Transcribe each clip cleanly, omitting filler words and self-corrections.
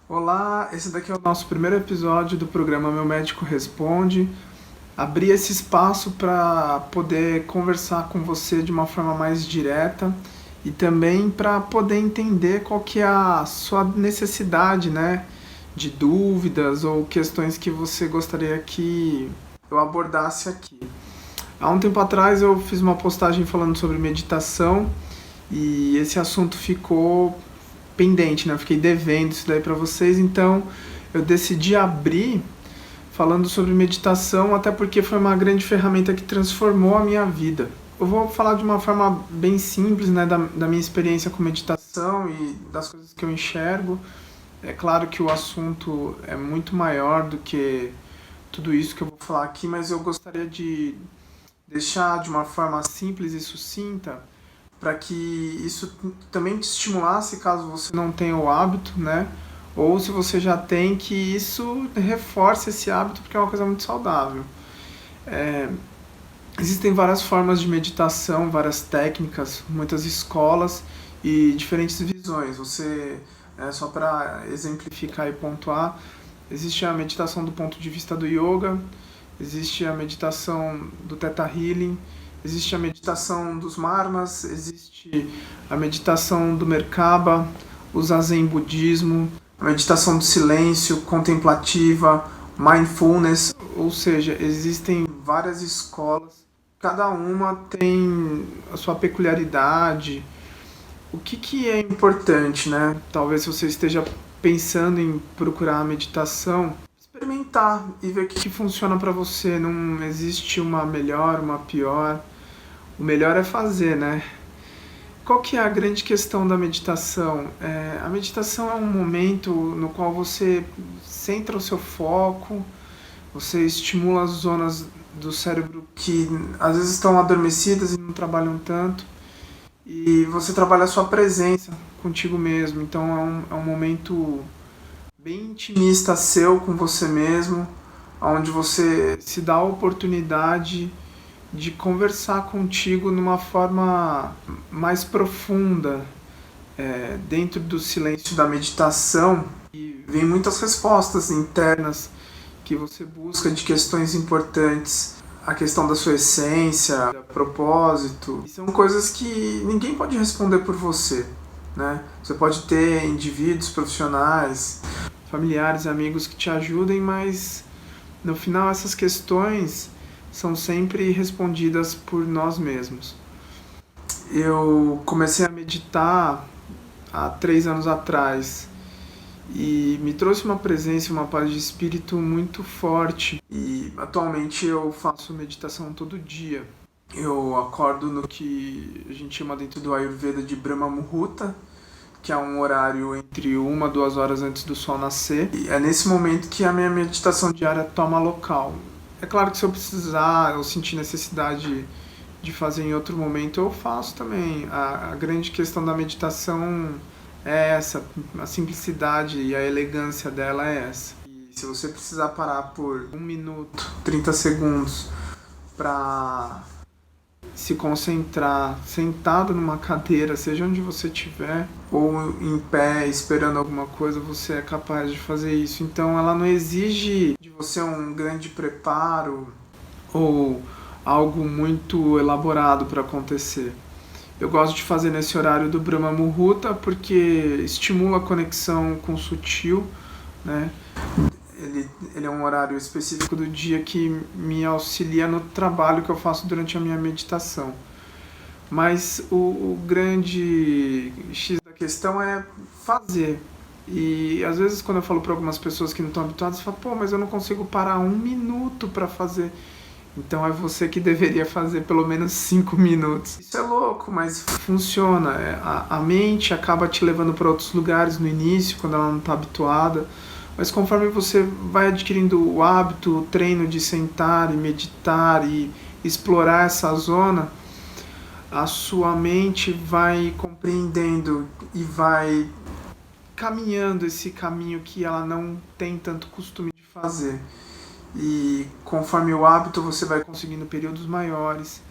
Olá, esse daqui é o nosso primeiro episódio do programa Meu Médico Responde. Abri esse espaço para poder conversar com você de uma forma mais direta e também para poder entender qual que é a sua necessidade, né, de dúvidas ou questões que você gostaria que eu abordasse aqui. Há um tempo atrás eu fiz uma postagem falando sobre meditação e esse assunto ficou pendente, né? Eu fiquei devendo isso daí para vocês, então eu decidi abrir falando sobre meditação, até porque foi uma grande ferramenta que transformou a minha vida. Eu vou falar de uma forma bem simples, né, da minha experiência com meditação e das coisas que eu enxergo. É claro que o assunto é muito maior do que tudo isso que eu vou falar aqui, mas eu gostaria de deixar de uma forma simples e sucinta para que isso também te estimulasse caso você não tenha o hábito, né? Ou se você já tem, que isso reforce esse hábito porque é uma coisa muito saudável. É, Existem várias formas de meditação, várias técnicas, muitas escolas e diferentes visões. Só para exemplificar e pontuar, existe a meditação do ponto de vista do yoga, existe a meditação do Theta Healing, existe a meditação dos Marmas, existe a meditação do Merkaba, o Zazen Budismo, a meditação do silêncio, contemplativa, mindfulness, ou seja, existem várias escolas, cada uma tem a sua peculiaridade. O que é importante, né? Talvez se você esteja pensando em procurar a meditação, experimentar e ver o que funciona para você. Não existe uma melhor, uma pior. O melhor é fazer, né? Qual que é a grande questão da meditação? A meditação é um momento no qual você centra o seu foco, você estimula as zonas do cérebro que às vezes estão adormecidas e não trabalham tanto, e você trabalha a sua presença contigo mesmo. Então é um momento bem intimista seu com você mesmo, onde você se dá a oportunidade de conversar contigo numa forma mais profunda, dentro do silêncio da meditação. E vem muitas respostas internas que você busca de questões importantes, a questão da sua essência, propósito. E são coisas que ninguém pode responder por você, né? Você pode ter indivíduos, profissionais, familiares, amigos que te ajudem, mas no final essas questões são sempre respondidas por nós mesmos. Eu comecei a meditar há 3 anos atrás e me trouxe uma presença, uma paz de espírito muito forte. E atualmente eu faço meditação todo dia. Eu acordo no que a gente chama dentro do Ayurveda de Brahma Muhurta, que é um horário entre 1 a 2 horas antes do sol nascer. E é nesse momento que a minha meditação diária toma local. É claro que se eu precisar, eu sentir necessidade de fazer em outro momento, eu faço também. A grande questão da meditação é essa, a simplicidade e a elegância dela é essa. E se você precisar parar por 1 minuto, 30 segundos para se concentrar sentado numa cadeira, seja onde você estiver, ou em pé esperando alguma coisa, você é capaz de fazer isso. Então ela não exige de você um grande preparo ou algo muito elaborado para acontecer. Eu gosto de fazer nesse horário do Brahma Muhurta porque estimula a conexão com o sutil, né? Ele é um horário específico do dia que me auxilia no trabalho que eu faço durante a minha meditação. Mas o grande X da questão é fazer. E às vezes quando eu falo para algumas pessoas que não estão habituadas, eu falo, pô, mas eu não consigo parar 1 minuto para fazer. Então é você que deveria fazer pelo menos 5 minutos. Isso é louco, mas funciona. A mente acaba te levando para outros lugares no início, quando ela não está habituada. Mas conforme você vai adquirindo o hábito, o treino de sentar e meditar e explorar essa zona, a sua mente vai compreendendo e vai caminhando esse caminho que ela não tem tanto costume de fazer. E conforme o hábito você vai conseguindo períodos maiores.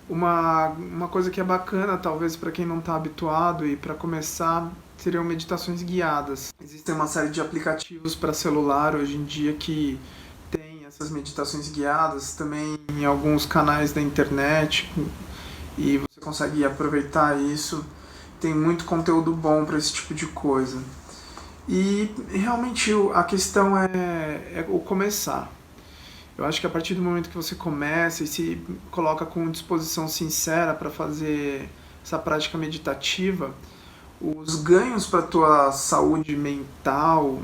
Uma coisa que é bacana, talvez para quem não está habituado e para começar, seriam meditações guiadas. Existem uma série de aplicativos para celular hoje em dia que tem essas meditações guiadas, também em alguns canais da internet, e você consegue aproveitar isso. Tem muito conteúdo bom para esse tipo de coisa. E realmente a questão é o começar. Eu acho que a partir do momento que você começa e se coloca com disposição sincera para fazer essa prática meditativa, os ganhos para a tua saúde mental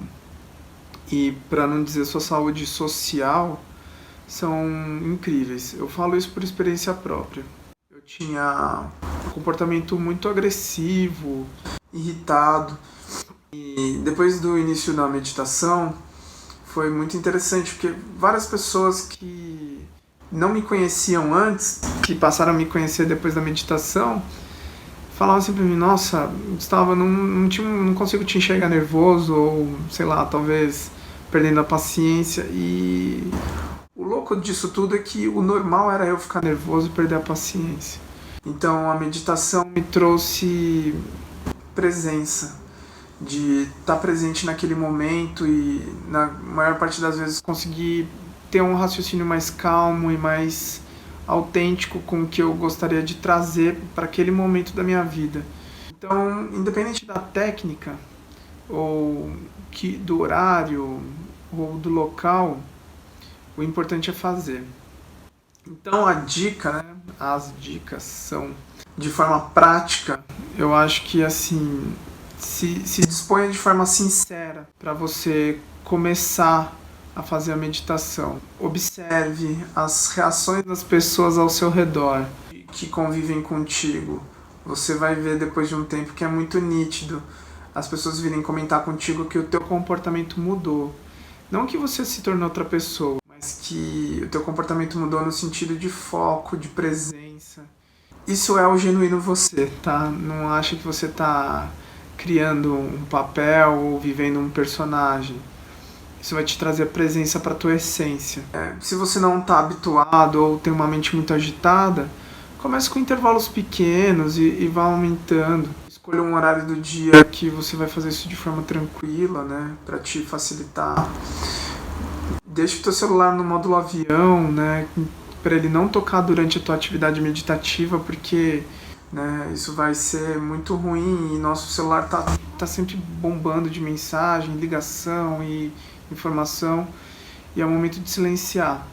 e, para não dizer, sua saúde social são incríveis. Eu falo isso por experiência própria. Eu tinha um comportamento muito agressivo, irritado, e depois do início da meditação foi muito interessante, porque várias pessoas que não me conheciam antes, que passaram a me conhecer depois da meditação, falavam assim pra mim: nossa, Gustavo, não consigo te enxergar nervoso, ou sei lá, talvez perdendo a paciência. E o louco disso tudo é que o normal era eu ficar nervoso e perder a paciência. Então a meditação me trouxe presença, de estar presente naquele momento e, na maior parte das vezes, conseguir ter um raciocínio mais calmo e mais autêntico com o que eu gostaria de trazer para aquele momento da minha vida. Então, independente da técnica, ou do horário, ou do local, o importante é fazer. Então a dica, né, as dicas são, de forma prática, eu acho que assim, se disponha de forma sincera para você começar a fazer a meditação. Observe as reações das pessoas ao seu redor que convivem contigo. Você vai ver depois de um tempo que é muito nítido as pessoas virem comentar contigo que o teu comportamento mudou. Não que você se tornou outra pessoa, mas que o teu comportamento mudou no sentido de foco, de presença. Isso é o genuíno você, tá? Não acha que você tá criando um papel ou vivendo um personagem. Isso vai te trazer presença para a tua essência. Se você não está habituado ou tem uma mente muito agitada, comece com intervalos pequenos e vá aumentando. Escolha um horário do dia que você vai fazer isso de forma tranquila, né, para te facilitar. Deixa o teu celular no módulo avião, né, para ele não tocar durante a tua atividade meditativa, porque, né, isso vai ser muito ruim e nosso celular tá sempre bombando de mensagem, ligação e informação, e é o momento de silenciar.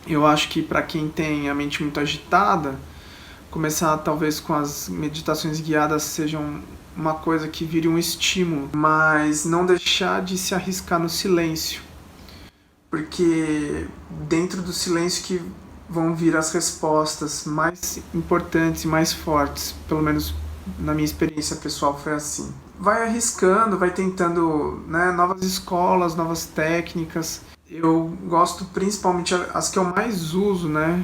Eu acho que para quem tem a mente muito agitada, começar talvez com as meditações guiadas sejam uma coisa que vire um estímulo, mas não deixar de se arriscar no silêncio, porque dentro do silêncio que vão vir as respostas mais importantes e mais fortes. Pelo menos na minha experiência pessoal foi assim. Vai arriscando, vai tentando, né, novas escolas, novas técnicas. Eu gosto principalmente as que eu mais uso, né,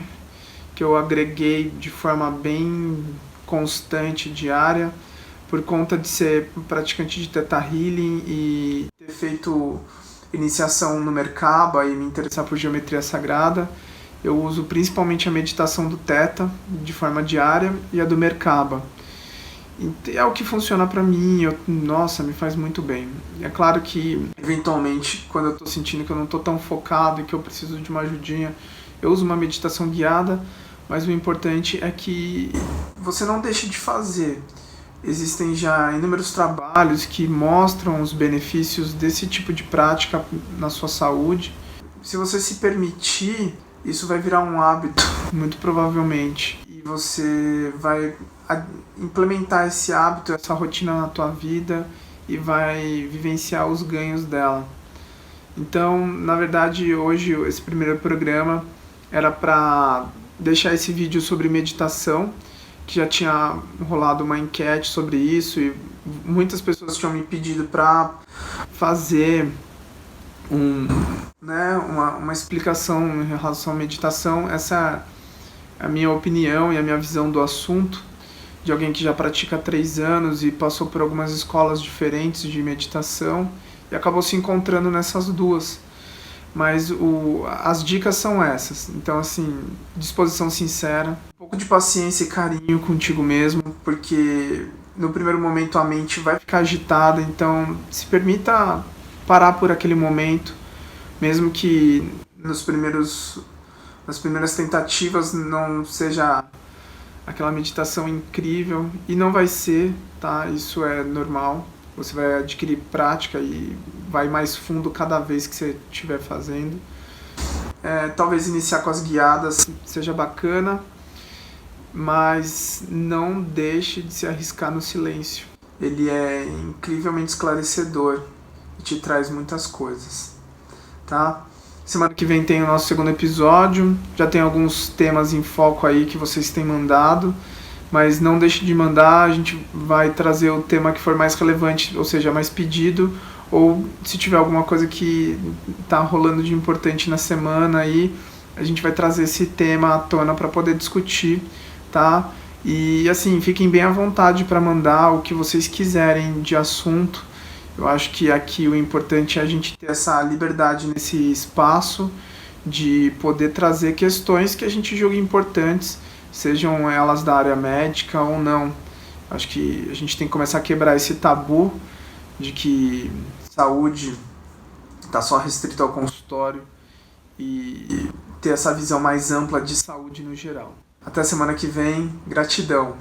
que eu agreguei de forma bem constante, diária, por conta de ser praticante de Theta Healing e ter feito iniciação no Merkaba e me interessar por geometria sagrada. Eu uso principalmente a meditação do Theta de forma diária e a do Merkaba. É o que funciona pra mim, nossa, me faz muito bem. É claro que, eventualmente, quando eu tô sentindo que eu não tô tão focado e que eu preciso de uma ajudinha, eu uso uma meditação guiada, mas o importante é que você não deixe de fazer. Existem já inúmeros trabalhos que mostram os benefícios desse tipo de prática na sua saúde. Se você se permitir, isso vai virar um hábito, muito provavelmente. E você vai implementar esse hábito, essa rotina na tua vida e vai vivenciar os ganhos dela. Então, na verdade, hoje esse primeiro programa era para deixar esse vídeo sobre meditação, que já tinha rolado uma enquete sobre isso e muitas pessoas tinham me pedido para fazer uma explicação em relação à meditação. Essa é a minha opinião e a minha visão do assunto, de alguém que já pratica há 3 anos e passou por algumas escolas diferentes de meditação e acabou se encontrando nessas duas. Mas as dicas são essas. Então, assim, disposição sincera, um pouco de paciência e carinho contigo mesmo, porque no primeiro momento a mente vai ficar agitada, então se permita parar por aquele momento, mesmo que nas primeiras tentativas não seja aquela meditação incrível, e não vai ser, tá? Isso é normal. Você vai adquirir prática e vai mais fundo cada vez que você estiver fazendo. Talvez iniciar com as guiadas seja bacana, mas não deixe de se arriscar no silêncio. Ele é incrivelmente esclarecedor e te traz muitas coisas, tá? Semana que vem tem o nosso segundo episódio, já tem alguns temas em foco aí que vocês têm mandado, mas não deixe de mandar, a gente vai trazer o tema que for mais relevante, ou seja, mais pedido, ou se tiver alguma coisa que está rolando de importante na semana aí, a gente vai trazer esse tema à tona para poder discutir, tá? E assim, fiquem bem à vontade para mandar o que vocês quiserem de assunto. Eu acho que aqui o importante é a gente ter essa liberdade nesse espaço de poder trazer questões que a gente julga importantes, sejam elas da área médica ou não. Acho que a gente tem que começar a quebrar esse tabu de que saúde está só restrito ao consultório e ter essa visão mais ampla de saúde no geral. Até semana que vem, gratidão!